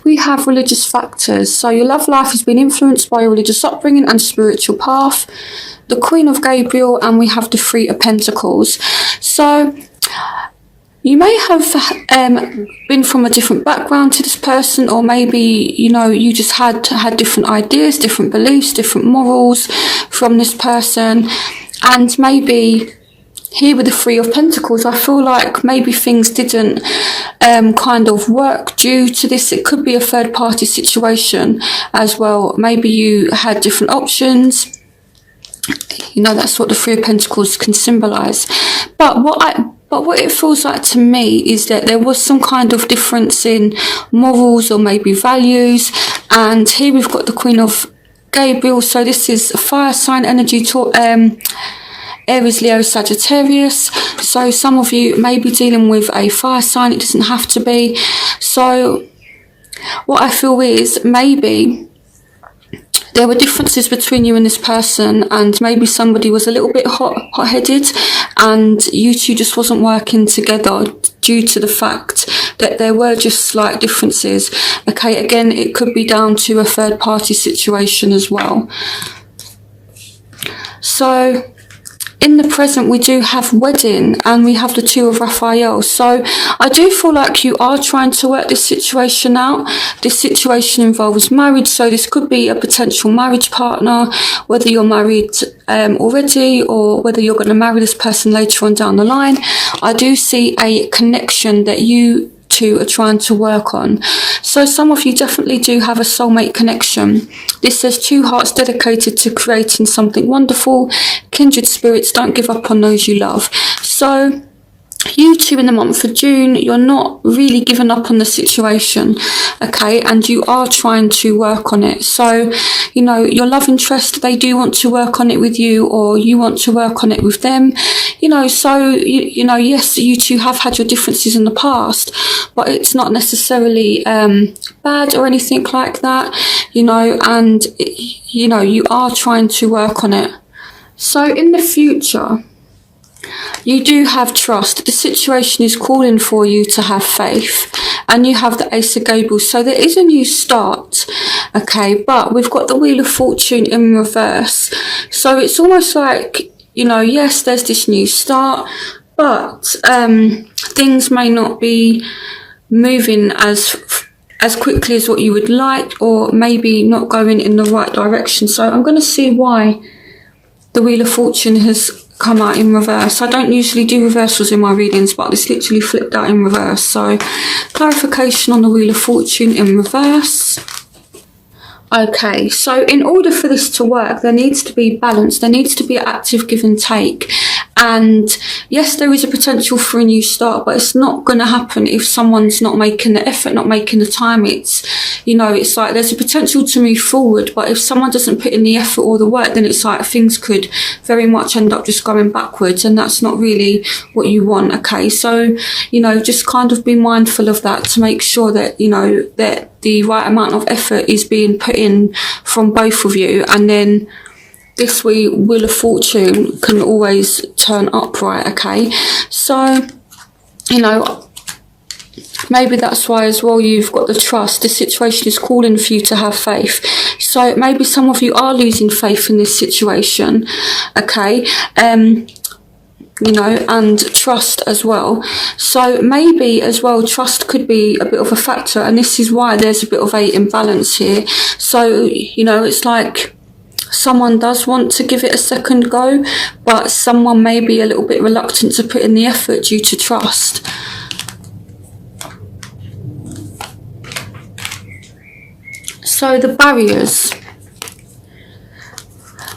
we have religious factors. So your love life has been influenced by your religious upbringing and spiritual path. The Queen of Gabriel, and we have the Three of Pentacles. So you may have been from a different background to this person, or maybe, you know, you just had different ideas, different beliefs, different morals from this person. And maybe here with the Three of Pentacles, I feel like maybe things didn't kind of work due to this. It could be a third party situation as well. Maybe you had different options. You know, that's what the Three of Pentacles can symbolise. But what it feels like to me is that there was some kind of difference in morals or maybe values. And here we've got the Queen of Gabriel. So this is a fire sign energy, Aries, Leo, Sagittarius. So some of you may be dealing with a fire sign. It doesn't have to be. So what I feel is maybe there were differences between you and this person, and maybe somebody was a little bit hot-headed, and you two just wasn't working together due to the fact that there were just slight differences. Okay, again, it could be down to a third-party situation as well. So in the present, we do have wedding, and we have the Two of Raphael. So I do feel like you are trying to work this situation out. This situation involves marriage, so this could be a potential marriage partner, whether you're married already or whether you're going to marry this person later on down the line. I do see a connection that you two are trying to work on. So some of you definitely do have a soulmate connection. This says two hearts dedicated to creating something wonderful. Kindred spirits, don't give up on those you love. So you two in the month of June, you're not really giving up on the situation, okay, and you are trying to work on it. So, you know, your love interest, they do want to work on it with you, or you want to work on it with them, you know. So you know, yes, you two have had your differences in the past, but it's not necessarily bad or anything like that, you know, and you know, you are trying to work on it. So in the future, you do have trust. The situation is calling for you to have faith, and you have the Ace of Gabriel. So there is a new start, okay, but we've got the Wheel of Fortune in reverse. So it's almost like, you know, yes, there's this new start, but things may not be moving as quickly as what you would like, or maybe not going in the right direction. So I'm going to see why the Wheel of Fortune has come out in reverse. I don't usually do reversals in my readings, but this literally flipped out in reverse. So clarification on the Wheel of Fortune in reverse. Okay, so in order for this to work, there needs to be balance. There needs to be active give and take. And yes, there is a potential for a new start, but it's not going to happen if someone's not making the effort, not making the time. It's, you know, it's like there's a potential to move forward, but if someone doesn't put in the effort or the work, then it's like things could very much end up just going backwards, and that's not really what you want. Okay, so, you know, just kind of be mindful of that to make sure that, you know, that the right amount of effort is being put in from both of you, and then this Wheel of Fortune can always turn upright, okay? So, you know, maybe that's why as well you've got the trust. The situation is calling for you to have faith. So maybe some of you are losing faith in this situation, okay? You know, and trust as well. So maybe as well, trust could be a bit of a factor, and this is why there's a bit of a imbalance here. So, you know, it's like someone does want to give it a second go, but someone may be a little bit reluctant to put in the effort due to trust. So the barriers.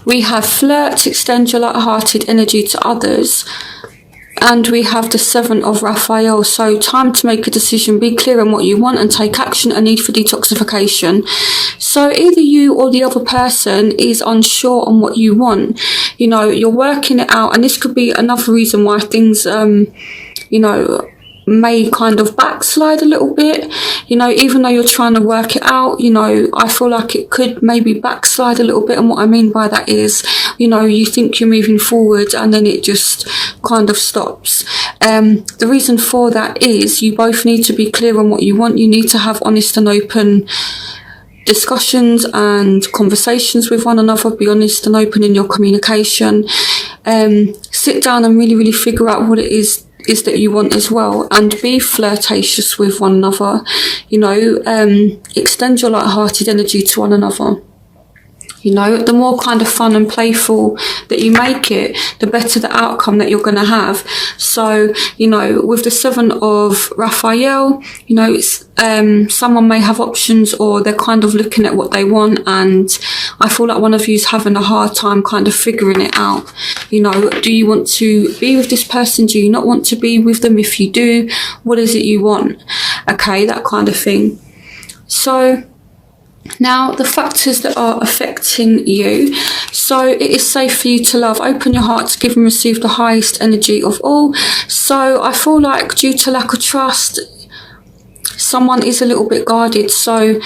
We have flirt, extend your light-hearted energy to others. And we have the Seven of Raphael. So time to make a decision, be clear on what you want and take action, a need for detoxification. So either you or the other person is unsure on what you want. You know, you're working it out, and this could be another reason why things, you know, may kind of backslide a little bit, you know, even though you're trying to work it out, you know, I feel like it could maybe backslide a little bit. And what I mean by that is, you know, you think you're moving forward and then it just kind of stops. The reason for that is you both need to be clear on what you want. You need to have honest and open discussions and conversations with one another. Be honest and open in your communication. Sit down and really figure out what it is that you want as well, and be flirtatious with one another, you know, extend your light-hearted energy to one another. You know, the more kind of fun and playful that you make it, the better the outcome that you're going to have. So, you know, with the 7 of Raphael, you know, it's, someone may have options, or they're kind of looking at what they want, and I feel like one of you's having a hard time kind of figuring it out. You know, do you want to be with this person? Do you not want to be with them? If you do, what is it you want? Okay, that kind of thing. So now, the factors that are affecting you. So, it is safe for you to love. Open your heart to give and receive the highest energy of all. So, I feel like due to lack of trust, someone is a little bit guarded. So,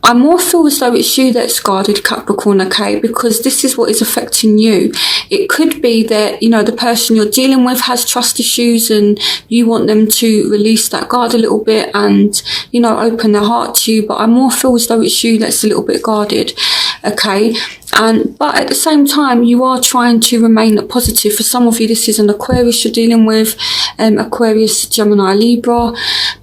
I more feel as though it's you that's guarded, Capricorn, okay? Because this is what is affecting you. It could be that, you know, the person you're dealing with has trust issues and you want them to release that guard a little bit and, you know, open their heart to you. But I more feel as though it's you that's a little bit guarded, okay? But at the same time, you are trying to remain positive. For some of you, this is an Aquarius you're dealing with, Aquarius, Gemini, Libra,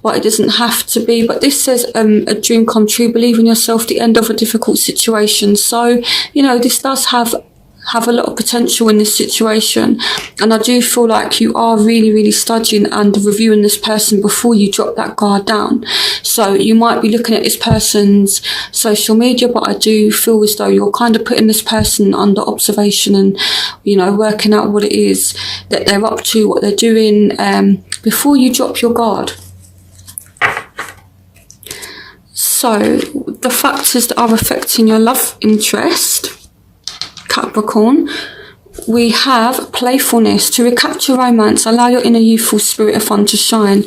but it doesn't have to be. But this says a dream come true, believe in yourself, the end of a difficult situation. So, you know, this does have a lot of potential in this situation, and I do feel like you are really studying and reviewing this person before you drop that guard down. So you might be looking at this person's social media, but I do feel as though you're kind of putting this person under observation and, you know, working out what it is that they're up to, what they're doing, before you drop your guard. So the factors that are affecting your love interest, Capricorn, we have playfulness. To recapture romance, allow your inner youthful spirit of fun to shine.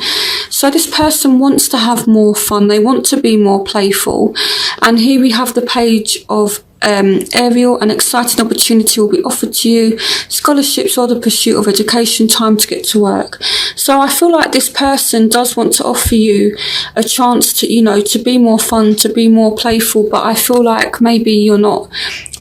So this person wants to have more fun. They want to be more playful. And here we have the page of Ariel. An exciting opportunity will be offered to you. Scholarships or the pursuit of education, time to get to work. So I feel like this person does want to offer you a chance to, you know, to be more fun, to be more playful, but I feel like maybe you're not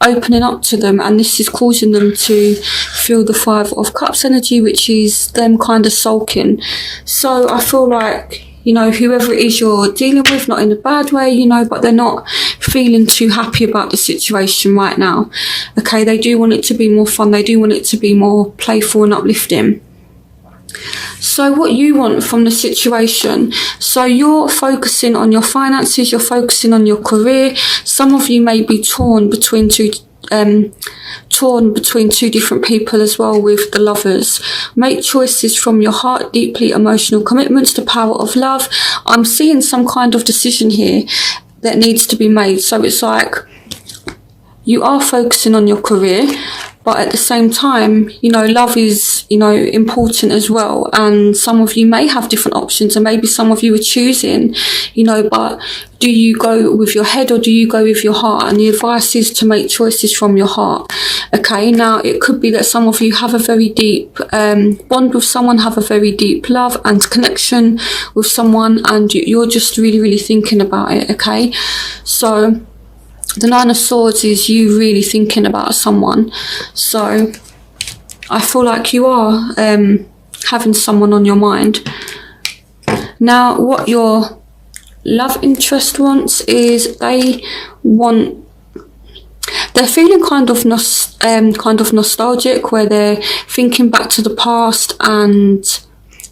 opening up to them, and this is causing them to feel the 5 of Cups energy, which is them kind of sulking. So I feel like, you know, whoever it is you're dealing with, not in a bad way, you know, but they're not feeling too happy about the situation right now. Okay, they do want it to be more fun. They do want it to be more playful and uplifting. So what you want from the situation. So you're focusing on your finances. You're focusing on your career. Some of you may be torn between two different people as well with the Lovers. Make choices from your heart, deeply emotional commitments, the power of love. I'm seeing some kind of decision here that needs to be made. So it's like you are focusing on your career, but at the same time, you know, love is, you know, important as well. And some of you may have different options, and maybe some of you are choosing, you know, but do you go with your head or do you go with your heart? And the advice is to make choices from your heart. Okay, now it could be that some of you have a very deep bond with someone, have a very deep love and connection with someone, and you're just really thinking about it. Okay, so the 9 of Swords is you really thinking about someone. So I feel like you are having someone on your mind. Now, what your love interest wants is they're feeling kind of nostalgic, where they're thinking back to the past and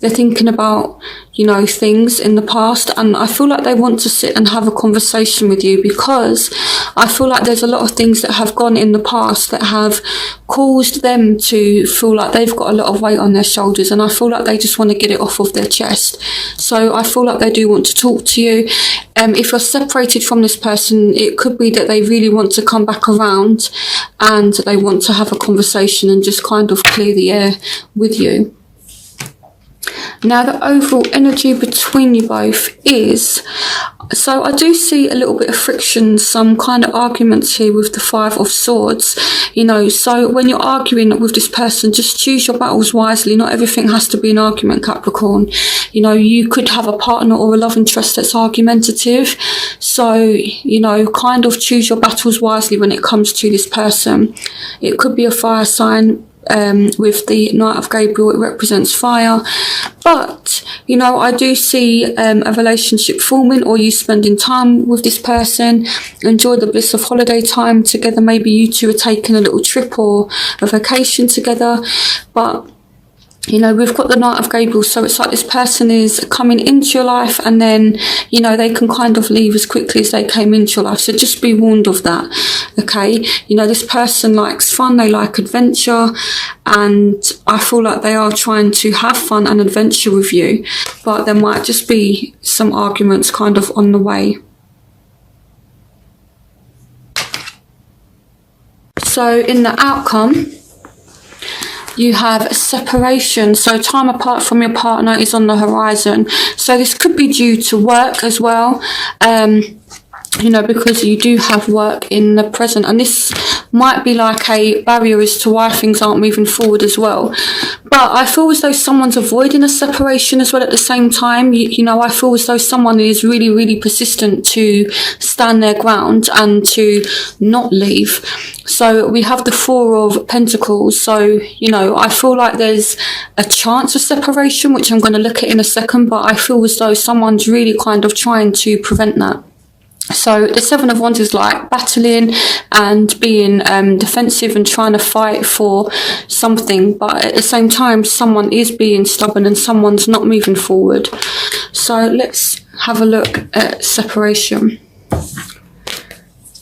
they're thinking about, you know, things in the past, and I feel like they want to sit and have a conversation with you, because I feel like there's a lot of things that have gone in the past that have caused them to feel like they've got a lot of weight on their shoulders, and I feel like they just want to get it off of their chest. So I feel like they do want to talk to you. If you're separated from this person, it could be that they really want to come back around and they want to have a conversation and just kind of clear the air with you. Now, the overall energy between you both is, so I do see a little bit of friction, some kind of arguments here with the Five of Swords, you know, so when you're arguing with this person, just choose your battles wisely. Not everything has to be an argument, Capricorn. You know, you could have a partner or a love interest that's argumentative, so, you know, kind of choose your battles wisely when it comes to this person. It could be a fire sign. With the Knight of Gabriel, it represents fire, but you know, I do see a relationship forming, or you spending time with this person. Enjoy the bliss of holiday time together. Maybe you two are taking a little trip or a vacation together, but you know, we've got the Knight of Gabriel, so it's like this person is coming into your life, and then, you know, they can kind of leave as quickly as they came into your life. So just be warned of that, okay? You know, this person likes fun, they like adventure, and I feel like they are trying to have fun and adventure with you, but there might just be some arguments kind of on the way. So in the outcome, you have a separation, so time apart from your partner is on the horizon. So this could be due to work as well, you know, because you do have work in the present, and this might be like a barrier as to why things aren't moving forward as well. But I feel as though someone's avoiding a separation as well at the same time. You know, I feel as though someone is really, really persistent to stand their ground and to not leave. So we have the Four of Pentacles. So, you know, I feel like there's a chance of separation, which I'm going to look at in a second, but I feel as though someone's really kind of trying to prevent that. So the Seven of Wands is like battling and being defensive and trying to fight for something, but at the same time someone is being stubborn and someone's not moving forward. So let's have a look at separation.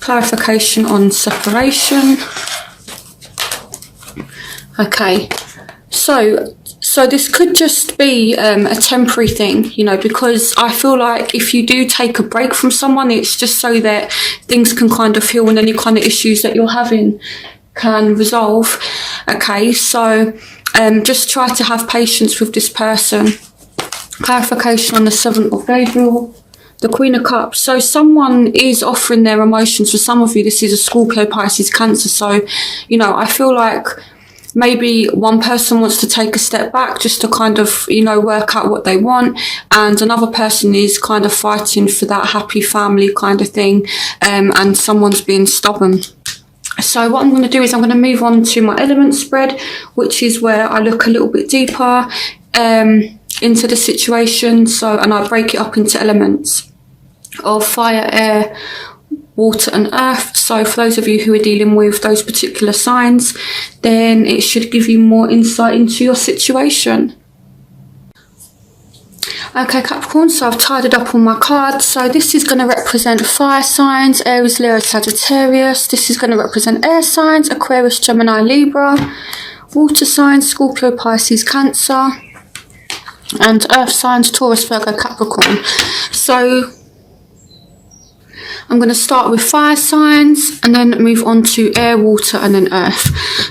Clarification on separation. Okay, so this could just be a temporary thing, you know, because I feel like if you do take a break from someone, it's just so that things can kind of heal and any kind of issues that you're having can resolve. Okay, so just try to have patience with this person. Clarification on the Seventh of Gabriel. The Queen of Cups. So someone is offering their emotions. For some of you, this is a Scorpio, Pisces, Cancer. So, you know, I feel like maybe one person wants to take a step back just to kind of, you know, work out what they want, and another person is kind of fighting for that happy family kind of thing, and someone's being stubborn. So what I'm going to do is I'm going to move on to my element spread, which is where I look a little bit deeper into the situation. So, and I break it up into elements of fire, air, water and earth. So for those of you who are dealing with those particular signs, then it should give you more insight into your situation. Okay, Capricorn, so I've tidied up all my cards. So this is going to represent fire signs, Aries, Leo, Sagittarius. This is going to represent air signs, Aquarius, Gemini, Libra. Water signs, Scorpio, Pisces, Cancer. And earth signs, Taurus, Virgo, Capricorn. So I'm going to start with fire signs and then move on to air, water and then earth.